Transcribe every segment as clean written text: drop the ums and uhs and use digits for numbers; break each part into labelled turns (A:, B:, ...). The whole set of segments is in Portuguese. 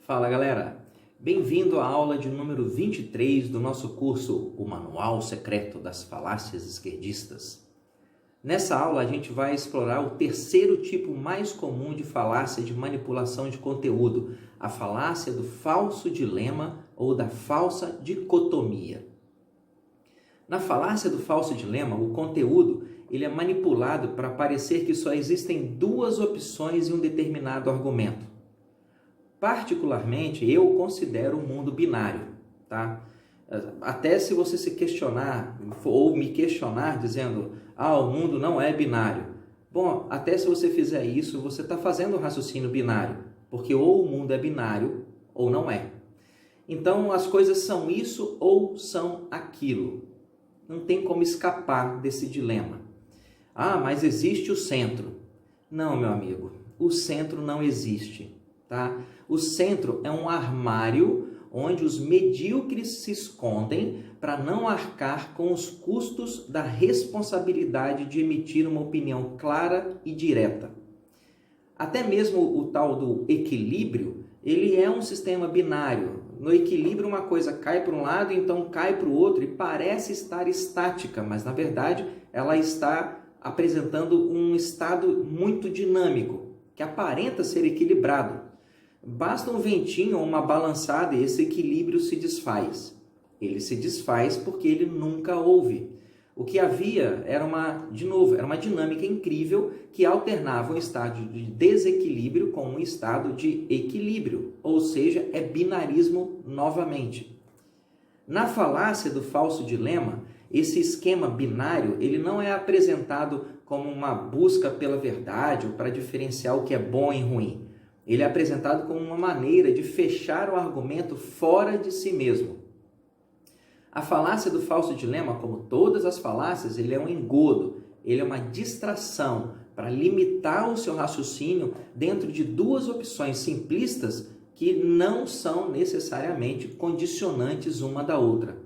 A: Fala galera, bem-vindo à aula de número 23 do nosso curso O Manual Secreto das Falácias Esquerdistas. Nessa aula a gente vai explorar o terceiro tipo mais comum de falácia de manipulação de conteúdo, a falácia do falso dilema ou da falsa dicotomia. Na falácia do falso dilema, o conteúdo ele é manipulado para parecer que só existem duas opções em um determinado argumento. Particularmente, eu considero o mundo binário, tá? Até se você se questionar ou me questionar dizendo, o mundo não é binário. Bom, até se você fizer isso, você está fazendo um raciocínio binário, porque ou o mundo é binário ou não é. Então, as coisas são isso ou são aquilo. Não tem como escapar desse dilema. Mas existe o centro. Não, meu amigo, o centro não existe. Tá? O centro é um armário onde os medíocres se escondem para não arcar com os custos da responsabilidade de emitir uma opinião clara e direta. Até mesmo o tal do equilíbrio, ele é um sistema binário. No equilíbrio uma coisa cai para um lado, então cai para o outro e parece estar estática, mas na verdade ela está apresentando um estado muito dinâmico, que aparenta ser equilibrado. Basta um ventinho ou uma balançada e esse equilíbrio se desfaz. Ele se desfaz porque ele nunca houve. O que havia era uma dinâmica incrível que alternava um estado de desequilíbrio com um estado de equilíbrio, ou seja, é binarismo novamente. Na falácia do falso dilema, esse esquema binário ele não é apresentado como uma busca pela verdade ou para diferenciar o que é bom e ruim. Ele é apresentado como uma maneira de fechar o argumento fora de si mesmo. A falácia do falso dilema, como todas as falácias, ele é um engodo, ele é uma distração para limitar o seu raciocínio dentro de duas opções simplistas que não são necessariamente condicionantes uma da outra.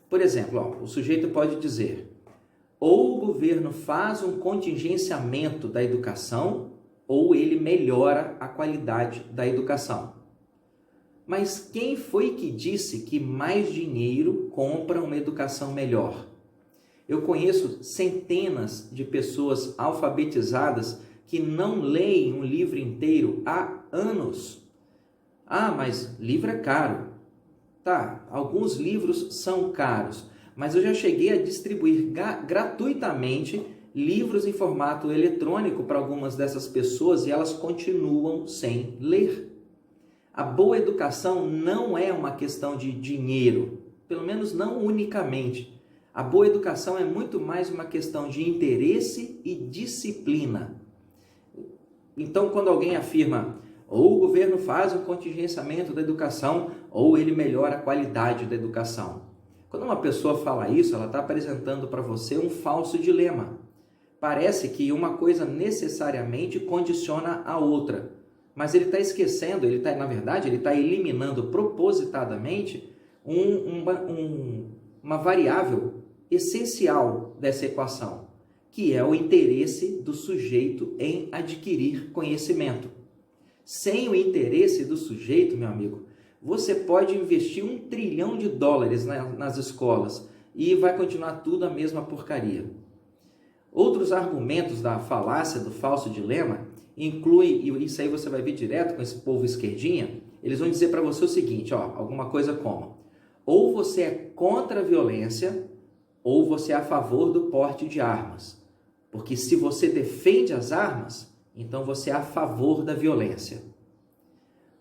A: Por exemplo, o sujeito pode dizer, ou o governo faz um contingenciamento da educação, ou ele melhora a qualidade da educação. Mas quem foi que disse que mais dinheiro compra uma educação melhor? Eu conheço centenas de pessoas alfabetizadas que não leem um livro inteiro há anos. Mas livro é caro. Tá, alguns livros são caros, mas eu já cheguei a distribuir gratuitamente livros em formato eletrônico para algumas dessas pessoas e elas continuam sem ler. A boa educação não é uma questão de dinheiro, pelo menos não unicamente. A boa educação é muito mais uma questão de interesse e disciplina. Então, quando alguém afirma, ou o governo faz um contingenciamento da educação, ou ele melhora a qualidade da educação. Quando uma pessoa fala isso, ela está apresentando para você um falso dilema. Parece que uma coisa necessariamente condiciona a outra, mas ele está esquecendo, na verdade, ele está eliminando propositadamente uma variável essencial dessa equação, que é o interesse do sujeito em adquirir conhecimento. Sem o interesse do sujeito, meu amigo, você pode investir $1 trilhão nas escolas e vai continuar tudo a mesma porcaria. Outros argumentos da falácia do falso dilema incluem, e isso aí você vai ver direto com esse povo esquerdinha, eles vão dizer para você o seguinte, alguma coisa como, ou você é contra a violência, ou você é a favor do porte de armas. Porque se você defende as armas, então você é a favor da violência.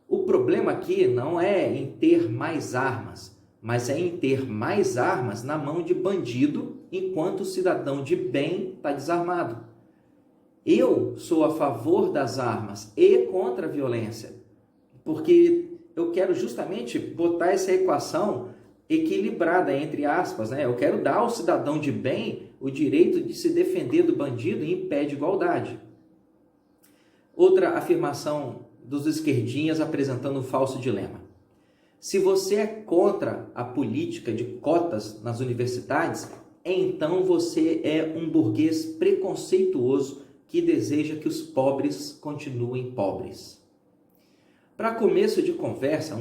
A: O problema aqui não é em ter mais armas, mas é em ter mais armas na mão de bandido, enquanto o cidadão de bem está desarmado. Eu sou a favor das armas e contra a violência, porque eu quero justamente botar essa equação equilibrada, entre aspas, né? Eu quero dar ao cidadão de bem o direito de se defender do bandido em pé de igualdade. Outra afirmação dos esquerdinhas apresentando um falso dilema. Se você é contra a política de cotas nas universidades, então você é um burguês preconceituoso que deseja que os pobres continuem pobres. Para começo de conversa,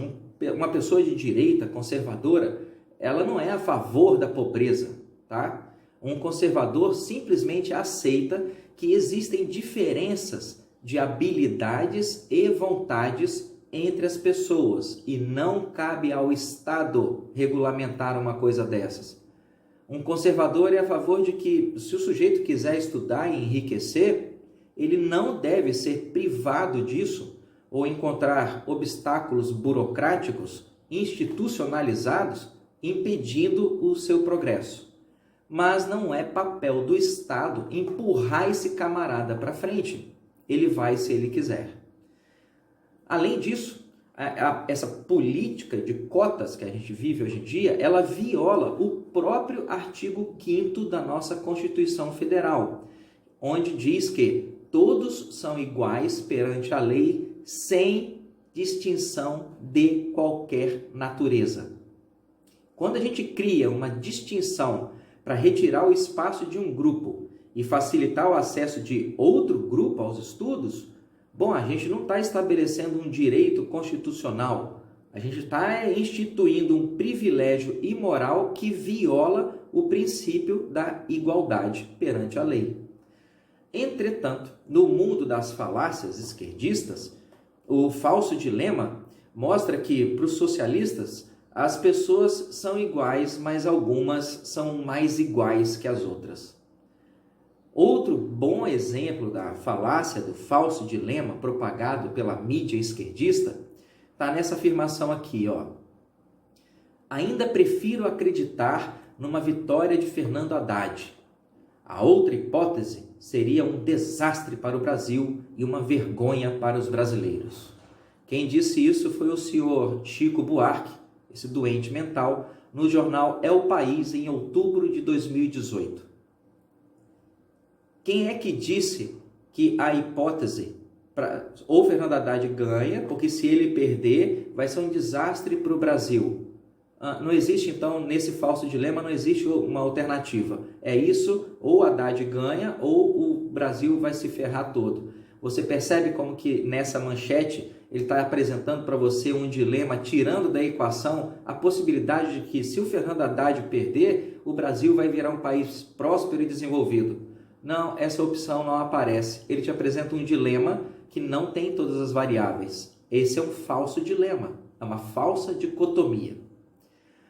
A: uma pessoa de direita conservadora, ela não é a favor da pobreza, tá? Um conservador simplesmente aceita que existem diferenças de habilidades e vontades entre as pessoas e não cabe ao Estado regulamentar uma coisa dessas. Um conservador é a favor de que, se o sujeito quiser estudar e enriquecer, ele não deve ser privado disso ou encontrar obstáculos burocráticos institucionalizados impedindo o seu progresso. Mas não é papel do Estado empurrar esse camarada para frente. Ele vai se ele quiser. Além disso, essa política de cotas que a gente vive hoje em dia, ela viola o próprio artigo 5º da nossa Constituição Federal, onde diz que todos são iguais perante a lei sem distinção de qualquer natureza. Quando a gente cria uma distinção para retirar o espaço de um grupo e facilitar o acesso de outro grupo aos estudos, bom, a gente não está estabelecendo um direito constitucional, a gente está instituindo um privilégio imoral que viola o princípio da igualdade perante a lei. Entretanto, no mundo das falácias esquerdistas, o falso dilema mostra que, para os socialistas, as pessoas são iguais, mas algumas são mais iguais que as outras. Outro bom exemplo da falácia do falso dilema propagado pela mídia esquerdista está nessa afirmação aqui, ó. Ainda prefiro acreditar numa vitória de Fernando Haddad. A outra hipótese seria um desastre para o Brasil e uma vergonha para os brasileiros. Quem disse isso foi o senhor Chico Buarque, esse doente mental, no jornal É o País, em outubro de 2018. Quem é que disse que a hipótese, ou Fernando Haddad ganha, porque se ele perder, vai ser um desastre para o Brasil? Não existe, então, nesse falso dilema, não existe uma alternativa. É isso, ou Haddad ganha, ou o Brasil vai se ferrar todo. Você percebe como que nessa manchete ele está apresentando para você um dilema, tirando da equação a possibilidade de que, se o Fernando Haddad perder, o Brasil vai virar um país próspero e desenvolvido. Não, essa opção não aparece. Ele te apresenta um dilema que não tem todas as variáveis. Esse é um falso dilema, é uma falsa dicotomia.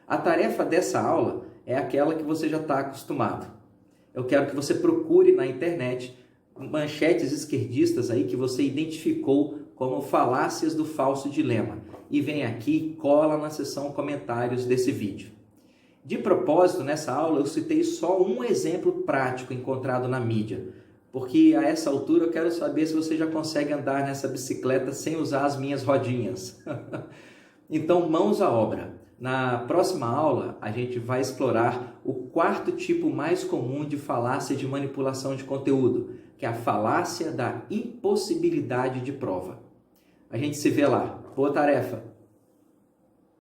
A: A tarefa dessa aula é aquela que você já está acostumado. Eu quero que você procure na internet manchetes esquerdistas aí que você identificou como falácias do falso dilema e vem aqui e cola na seção comentários desse vídeo. De propósito, nessa aula eu citei só um exemplo prático encontrado na mídia, porque a essa altura eu quero saber se você já consegue andar nessa bicicleta sem usar as minhas rodinhas. Então, mãos à obra. Na próxima aula, a gente vai explorar o quarto tipo mais comum de falácia de manipulação de conteúdo, que é a falácia da impossibilidade de prova. A gente se vê lá. Boa tarefa!